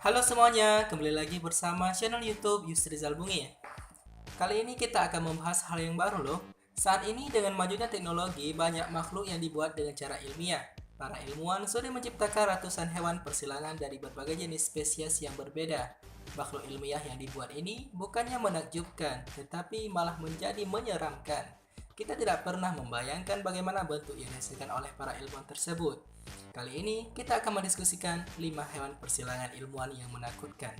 Halo semuanya, kembali lagi bersama channel YouTube Yusrizal Bungi. Kali ini kita akan membahas hal yang baru loh. Saat ini dengan majunya teknologi, banyak makhluk yang dibuat dengan cara ilmiah. Para ilmuwan sudah menciptakan ratusan hewan persilangan dari berbagai jenis spesies yang berbeda. Makhluk ilmiah yang dibuat ini bukannya menakjubkan, tetapi malah menjadi menyeramkan. Kita tidak pernah membayangkan bagaimana bentuk yang dihasilkan oleh para ilmuwan tersebut. Kali ini kita akan mendiskusikan 5 hewan persilangan ilmuwan yang menakutkan.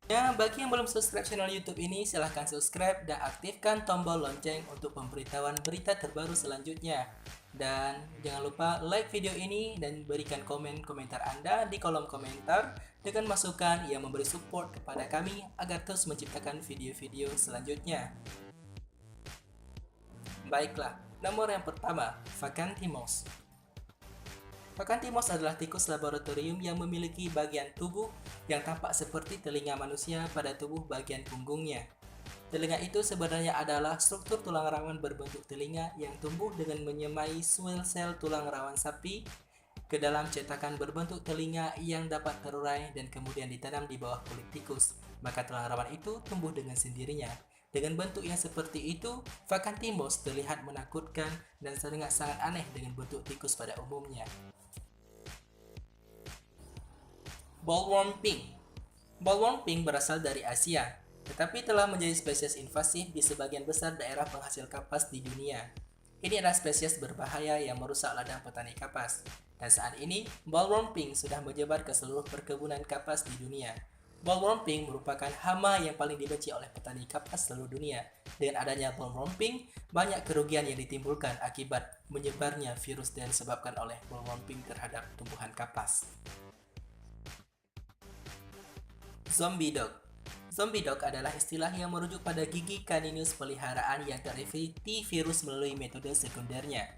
Ya, bagi yang belum subscribe channel YouTube ini, silahkan subscribe dan aktifkan tombol lonceng untuk pemberitahuan berita terbaru selanjutnya. Dan jangan lupa like video ini dan berikan komentar Anda di kolom komentar dengan masukan yang memberi support kepada kami agar terus menciptakan video-video selanjutnya. Baiklah, nomor yang pertama, Vacanthimos. Vacanthimos adalah tikus laboratorium yang memiliki bagian tubuh yang tampak seperti telinga manusia pada tubuh bagian punggungnya. Telinga itu sebenarnya adalah struktur tulang rawan berbentuk telinga yang tumbuh dengan menyemai sel tulang rawan sapi ke dalam cetakan berbentuk telinga yang dapat terurai dan kemudian ditanam di bawah kulit tikus. Maka tulang rawan itu tumbuh dengan sendirinya. Dengan bentuk yang seperti itu, Vacanthimos terlihat menakutkan dan sangat aneh dengan bentuk tikus pada umumnya. Bollworm pink. Bollworm pink berasal dari Asia, tetapi telah menjadi spesies invasif di sebagian besar daerah penghasil kapas di dunia. Ini adalah spesies berbahaya yang merusak ladang petani kapas, dan saat ini bollworm pink sudah menyebar ke seluruh perkebunan kapas di dunia. Bollworm pink merupakan hama yang paling dibenci oleh petani kapas seluruh dunia. Dengan adanya bollworm pink, banyak kerugian yang ditimbulkan akibat menyebarnya virus yang disebabkan oleh bollworm pink terhadap tumbuhan kapas. Zombie dog. Zombie dog adalah istilah yang merujuk pada gigi kaninus peliharaan yang terinfeksi virus melalui metode sekundernya,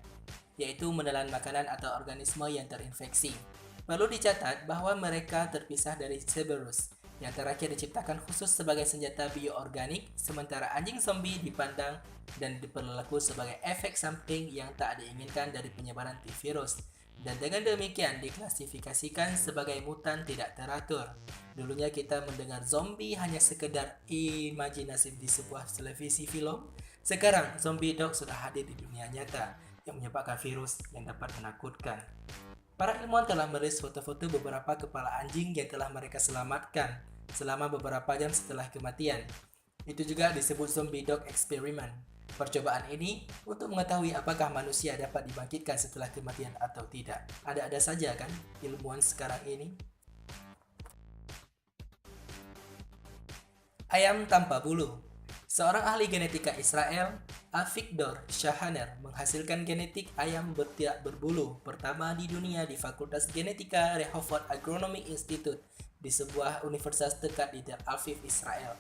yaitu menelan makanan atau organisme yang terinfeksi. Perlu dicatat bahwa mereka terpisah dari Cerberus, yang terakhir diciptakan khusus sebagai senjata bioorganik, sementara anjing zombie dipandang dan diperlaku sebagai efek samping yang tak diinginkan dari penyebaran virus. Dan dengan demikian diklasifikasikan sebagai mutan tidak teratur. Dulunya kita mendengar zombie hanya sekedar imajinasi di sebuah televisi film. Sekarang zombie dog sudah hadir di dunia nyata yang menyebabkan virus yang dapat menakutkan. Para ilmuwan telah merilis foto-foto beberapa kepala anjing yang telah mereka selamatkan selama beberapa jam setelah kematian. Itu juga disebut zombie dog experiment. Percobaan ini untuk mengetahui apakah manusia dapat dibangkitkan setelah kematian atau tidak. Ada-ada saja kan ilmuwan sekarang ini. Ayam tanpa bulu. Seorang ahli genetika Israel, Avigdor Shahaner, menghasilkan genetik ayam tidak berbulu pertama di dunia di Fakultas Genetika Rehovot Agronomy Institute di sebuah universitas dekat di Tel Aviv, Israel.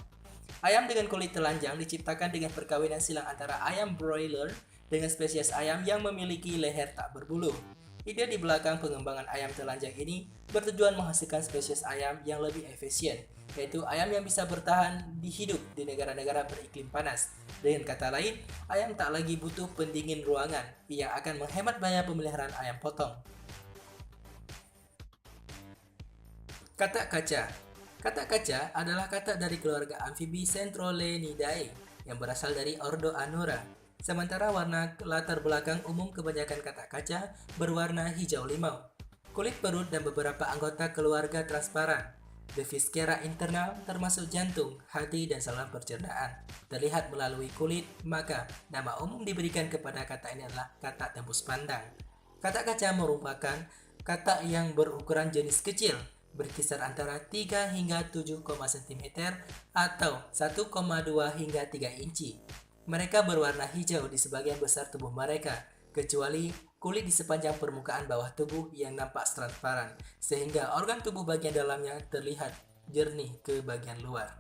Ayam dengan kulit telanjang diciptakan dengan perkawinan silang antara ayam broiler dengan spesies ayam yang memiliki leher tak berbulu. Ide di belakang pengembangan ayam telanjang ini bertujuan menghasilkan spesies ayam yang lebih efisien, yaitu ayam yang bisa bertahan di hidup di negara-negara beriklim panas. Dengan kata lain, ayam tak lagi butuh pendingin ruangan, yang akan menghemat biaya pemeliharaan ayam potong. Katak kaca. Katak kaca adalah katak dari keluarga amfibi Centrolenidae yang berasal dari ordo Anura. Sementara warna latar belakang umum kebanyakan katak kaca berwarna hijau limau. Kulit perut dan beberapa anggota keluarga transparan. The viscera internal termasuk jantung, hati, dan saluran pencernaan terlihat melalui kulit, maka nama umum diberikan kepada katak ini adalah katak tembus pandang. Katak kaca merupakan katak yang berukuran jenis kecil, berkisar antara 3 hingga 7, cm atau 1,2 hingga 3 inci. Mereka berwarna hijau di sebagian besar tubuh mereka, kecuali kulit di sepanjang permukaan bawah tubuh yang nampak transparan, sehingga organ tubuh bagian dalamnya terlihat jernih ke bagian luar.